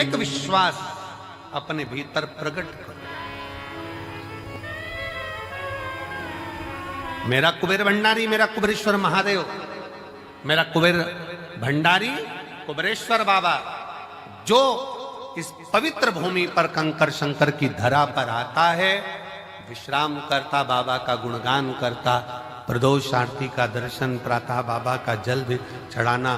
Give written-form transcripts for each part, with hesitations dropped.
एक विश्वास अपने भीतर प्रकट करो। मेरा कुबेर भंडारी, मेरा कुबेरेश्वर महादेव, मेरा कुबेर भंडारी कुबेरेश्वर बाबा जो इस पवित्र भूमि पर कंकर शंकर की धरा पर आता है, विश्राम करता, बाबा का गुणगान करता, प्रदोष आरती का दर्शन, प्रातः बाबा का जल भी चढ़ाना,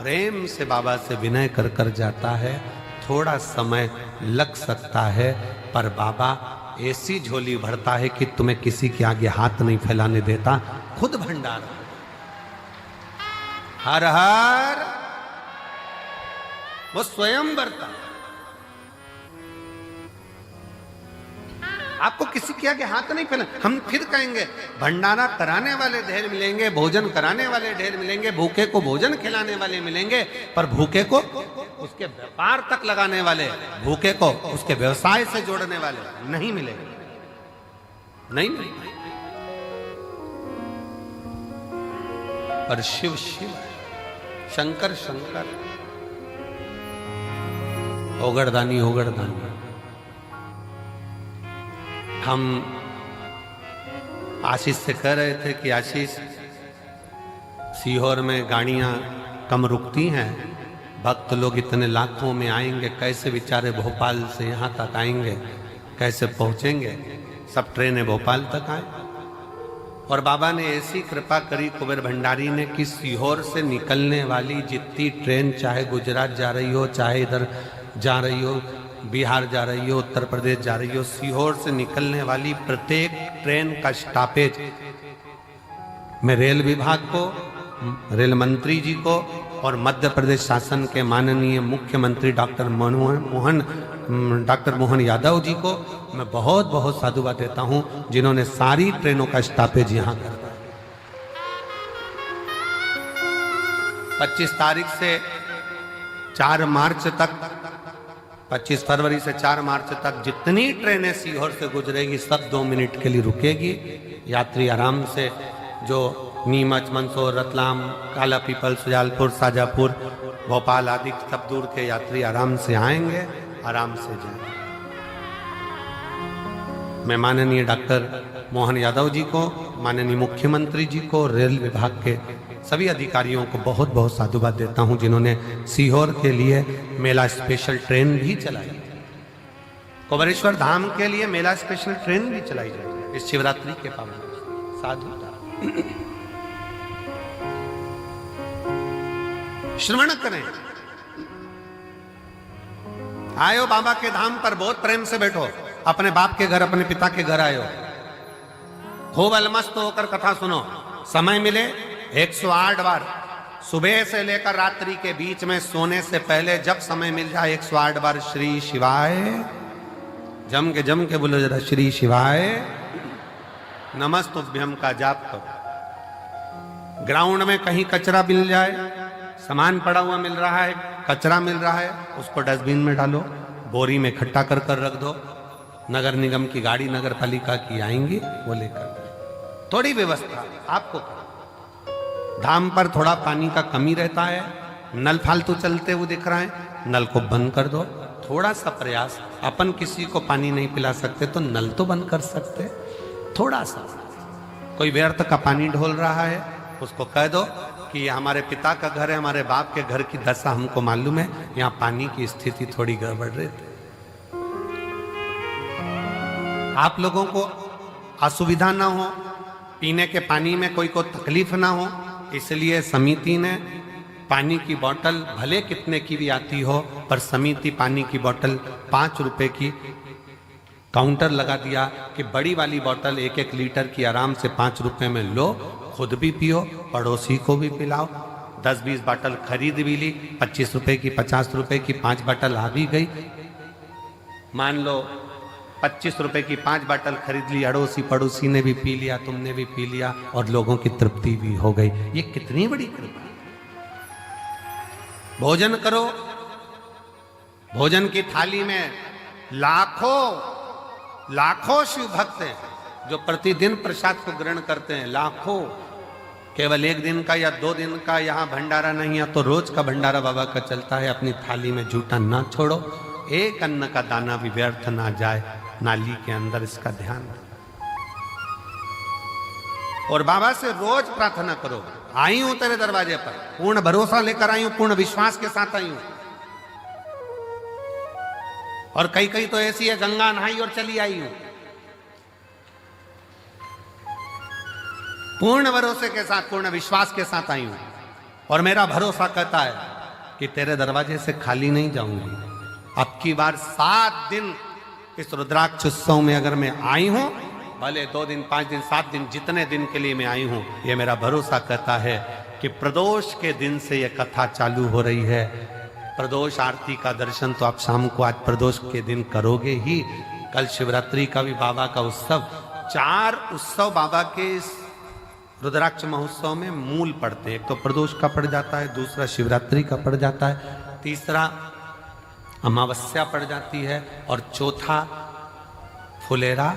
प्रेम से बाबा से विनय कर कर जाता है। थोड़ा समय लग सकता है, पर बाबा ऐसी झोली भरता है कि तुम्हें किसी के आगे हाथ नहीं फैलाने देता, खुद भंडार। हर हर वो स्वयं भरता, आपको किसी के आगे हाथ नहीं फैला। हम फिर कहेंगे भंडारा कराने वाले ढेर मिलेंगे, भोजन कराने वाले ढेर मिलेंगे, भूखे को भोजन खिलाने वाले मिलेंगे, पर भूखे को उसके व्यापार तक लगाने वाले, भूखे को उसके व्यवसाय से जोड़ने वाले नहीं मिलेंगे, नहीं मिलेंगे। पर शिव शिव, शंकर शंकर, ओगड़दानी ओगड़दानी। हम आशीष से कह रहे थे कि आशीष, सीहोर में गाड़ियां कम रुकती हैं, भक्त लोग इतने लाखों में आएंगे, कैसे बेचारे भोपाल से यहाँ तक आएंगे, कैसे पहुँचेंगे? सब ट्रेनें भोपाल तक आए। और बाबा ने ऐसी कृपा करी कुबेर भंडारी ने कि सीहोर से निकलने वाली जितनी ट्रेन, चाहे गुजरात जा रही हो, चाहे इधर जा रही हो, बिहार जा रही हो, उत्तर प्रदेश जा रही हो, सीहोर से निकलने वाली प्रत्येक ट्रेन का स्टॉपेज मैं रेल विभाग को, रेल मंत्री जी को और मध्य प्रदेश शासन के माननीय मुख्यमंत्री डॉक्टर मोहन यादव जी को मैं बहुत बहुत साधुवाद देता हूं, जिन्होंने सारी ट्रेनों का स्टॉपेज यहां कर दिया। 25 तारीख से 4 मार्च तक, 25 फरवरी से 4 मार्च तक जितनी ट्रेनें सीहोर से गुजरेगी सब 2 मिनट के लिए रुकेगी। यात्री आराम से, जो नीमच, मंदसौर, रतलाम, काला पीपल, सुजालपुर, शाजापुर, भोपाल आदि सब दूर के यात्री आराम से आएंगे, आराम से जाएंगे। मैं माननीय डॉक्टर मोहन यादव जी को, माननीय मुख्यमंत्री जी को, रेल विभाग के सभी अधिकारियों को बहुत बहुत साधुवाद देता हूं, जिन्होंने सीहोर के लिए मेला स्पेशल ट्रेन भी चलाई। कुबेरेश्वर धाम के लिए मेला स्पेशल ट्रेन भी चलाई जाएगी इस शिवरात्रि के पावन। साधु श्रवण करें। आयो बाबा के धाम पर, बहुत प्रेम से बैठो, अपने बाप के घर, अपने पिता के घर आयो, खूब अलमस्त होकर कथा सुनो। समय मिले 108 बार, सुबह से लेकर रात्रि के बीच में सोने से पहले जब समय मिल जाए 108 बार श्री शिवाय, जम के बोलो जरा, श्री शिवाय नमस्तुभ्यम का जाप करो। ग्राउंड में कहीं कचरा मिल जाए, सामान पड़ा हुआ मिल रहा है, कचरा मिल रहा है, उसको डस्टबिन में डालो, बोरी में इकट्ठा कर कर रख दो। नगर निगम की गाड़ी, नगर पालिका की आएंगी, वो लेकर। थोड़ी व्यवस्था आपको, धाम पर थोड़ा पानी का कमी रहता है, नल फालतू चलते हुए दिख रहा है, नल को बंद कर दो। थोड़ा सा प्रयास, अपन किसी को पानी नहीं पिला सकते तो नल तो बंद कर सकते, थोड़ा सा। कोई व्यर्थ का पानी ढोल रहा है, उसको कह दो कि ये हमारे पिता का घर है, हमारे बाप के घर की दशा हमको मालूम है, यहाँ पानी की स्थिति थोड़ी गड़बड़ रहती। आप लोगों को असुविधा ना हो, पीने के पानी में कोई को तकलीफ ना हो, इसलिए समिति ने पानी की बोतल भले कितने की भी आती हो, पर समिति पानी की बोतल 5 रुपए की काउंटर लगा दिया कि बड़ी वाली बोतल 1-1 लीटर की आराम से 5 रुपए में लो, खुद भी पियो, पड़ोसी को भी पिलाओ। 10-20 बोतल खरीद भी ली, 25 रुपए की, 50 रुपए की 5 बोतल आ भी गई। मान लो 25 रुपए की 5 बोतल खरीद ली, अड़ोसी पड़ोसी ने भी पी लिया, तुमने भी पी लिया, और लोगों की तृप्ति भी हो गई। ये कितनी बड़ी कृपा। भोजन करो, भोजन की थाली में लाखों शिव भक्त हैं जो प्रतिदिन प्रसाद को ग्रहण करते हैं, लाखों। केवल एक दिन का या 2 दिन का यहाँ भंडारा नहीं है, तो रोज का भंडारा बाबा का चलता है। अपनी थाली में झूठा ना छोड़ो, एक अन्न का दाना भी व्यर्थ ना जाए नाली के अंदर, इसका ध्यान रखो। और बाबा से रोज प्रार्थना करो, आई हूं तेरे दरवाजे पर, पूर्ण भरोसा लेकर आई हूं, पूर्ण विश्वास के साथ आई हूं। और कई कई तो ऐसी है, गंगा नहाई और चली आई हूं। पूर्ण भरोसे के साथ, पूर्ण विश्वास के साथ आई हूं। और मेरा भरोसा कहता है कि तेरे दरवाजे से खाली नहीं जाऊंगी। अब की बार 7 दिन इस रुद्राक्ष उत्सव में अगर मैं आई हूं, भले 2 दिन, 5 दिन, 7 दिन, जितने दिन के लिए मैं आई हूं, ये मेरा भरोसा कहता है कि प्रदोष के दिन से ये कथा चालू हो रही है। प्रदोष आरती का दर्शन तो आप शाम को आज प्रदोष के दिन करोगे ही। कल शिवरात्रि का भी बाबा का उत्सव, 4 उत्सव बाबा के इस रुद्राक्ष महोत्सव में मूल पड़ते हैं। एक तो प्रदोष का पड़ जाता है, दूसरा शिवरात्रि का पड़ जाता है, तीसरा अमावस्या पड़ जाती है, और चौथा फुलेरा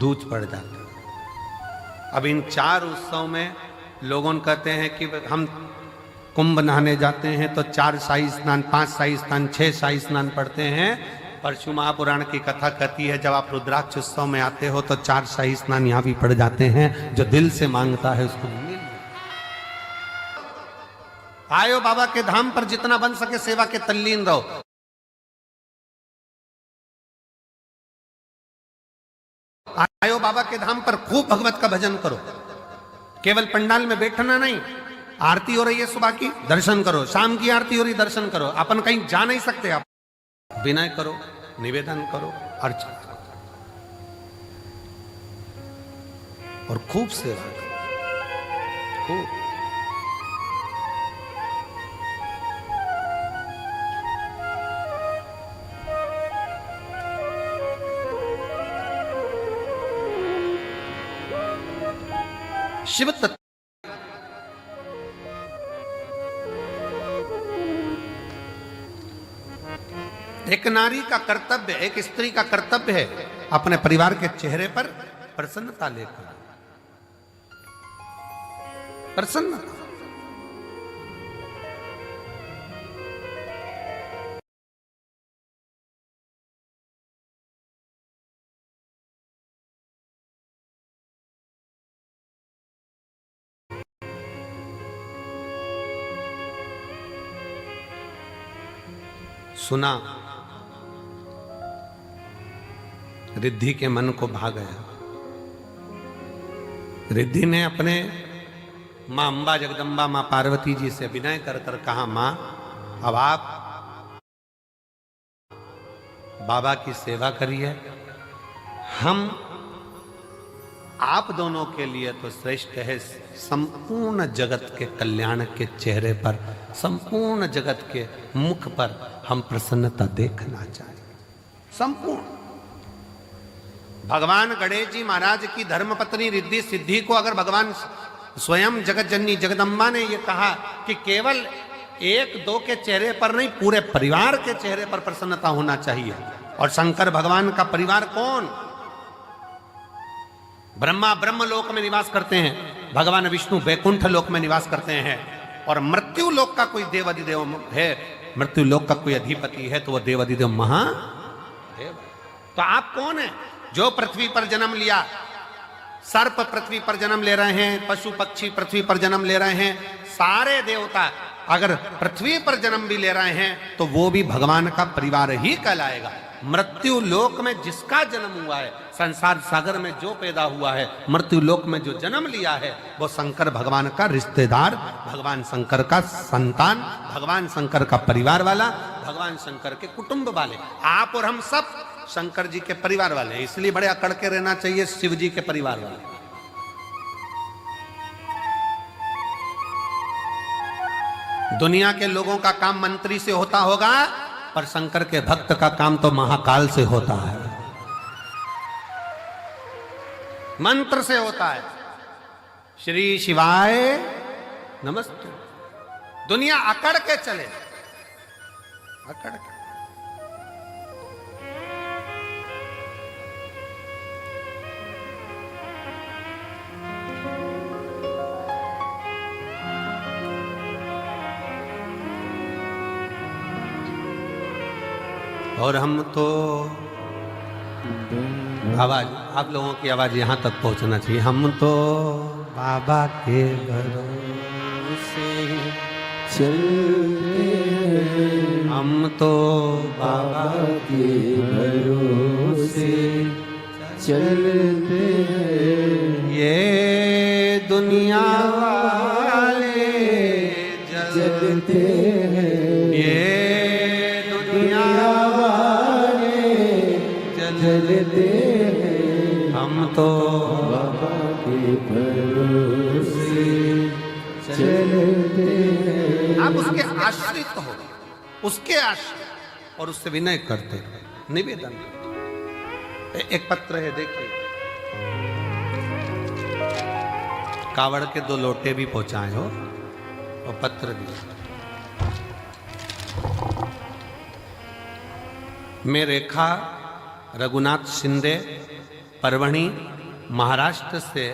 दूज पड़ जाता है। अब इन 4 उत्सव में लोगों कहते हैं कि हम कुंभ नहाने जाते हैं तो 4 शाही स्नान, 5 शाही स्नान, 6 शाही स्नान पढ़ते हैं। परशु महापुराण की कथा कहती है जब आप रुद्राक्ष उत्सव में आते हो तो 4 शाही स्नान यहाँ भी पड़ जाते हैं। जो दिल से मांगता है उसको मिल। आयो बाबा के धाम पर, जितना बन सके सेवा के तल्लीन रहो। आयो बाबा के धाम पर, खूब भगवत का भजन करो। केवल पंडाल में बैठना नहीं, आरती हो रही है सुबह की, दर्शन करो। शाम की आरती हो रही, दर्शन करो। अपन कहीं जा नहीं सकते, आप विनय करो, निवेदन करो, अर्चना करो और खूब सेवा करो, खूब। शिव तत्व एक नारी का कर्तव्य, एक स्त्री का कर्तव्य है अपने परिवार के चेहरे पर प्रसन्नता लेकर, प्रसन्नता। सुना, रिद्धि के मन को भा गया। रिद्धि ने अपने मां अंबा जगदम्बा, मां पार्वती जी से विनय कर कर कहा, मां अब आप बाबा की सेवा करिए, हम आप दोनों के लिए तो श्रेष्ठ है। संपूर्ण जगत के कल्याण के चेहरे पर, संपूर्ण जगत के मुख पर हम प्रसन्नता देखना चाहेंगे। संपूर्ण भगवान गणेश जी महाराज की धर्मपत्नी रिद्धि सिद्धि को अगर भगवान स्वयं जगत जननी जगदम्बा ने यह कहा कि केवल 1-2 के चेहरे पर नहीं, पूरे परिवार के चेहरे पर प्रसन्नता होना चाहिए। और शंकर भगवान का परिवार कौन? ब्रह्मा ब्रह्म लोक में निवास करते हैं, भगवान विष्णु वैकुंठ लोक में निवास करते हैं, और मृत्यु लोक का कोई देवाधिदेव है, मृत्यु लोक का कोई अधिपति है तो वह देवाधिदेव महादेव। तो आप कौन है? जो पृथ्वी पर जन्म लिया, सर्प पृथ्वी पर जन्म ले रहे हैं, पशु पक्षी पृथ्वी पर जन्म ले रहे हैं, सारे देवता अगर पृथ्वी पर जन्म भी ले रहे हैं तो वो भी भगवान का परिवार ही कहलाएगा। मृत्यु लोक में जिसका जन्म हुआ है, संसार सागर में जो पैदा हुआ है, मृत्यु लोक में जो जन्म लिया है, वो शंकर भगवान का रिश्तेदार, भगवान शंकर का संतान, भगवान शंकर का परिवार वाला, भगवान शंकर के कुटुंब वाले। आप और हम सब शंकर जी के परिवार वाले, इसलिए बड़े अकड़ के रहना चाहिए शिव जी के परिवार वाले। दुनिया के लोगों का काम मंत्री से होता होगा, पर शंकर के भक्त का काम तो महाकाल से होता है, मंत्र से होता है। श्री शिवाय नमस्ते। दुनिया अकड़ के चले, अकड़ के। और हम तो आवाज, आप लोगों की आवाज यहां तक पहुंचना चाहिए। हम तो बाबा के भरोसे चलते हैं, हम तो बाबा के भरोसे चलते हैं। ये दुनिया वाले जलते हैं, ये दुनिया वाले जलते हैं। हम तो बाबा के भरोसे चलते हैं। आप उसके आश्रित हो, उसके आश्रित, और उससे विनय करते रहो, निवेदन करते। एक पत्र है, देखिए, कावड़ के 2 लोटे भी पहुंचाए हो और पत्र भी। मैं रेखा रघुनाथ शिंदे, परभणी, महाराष्ट्र से।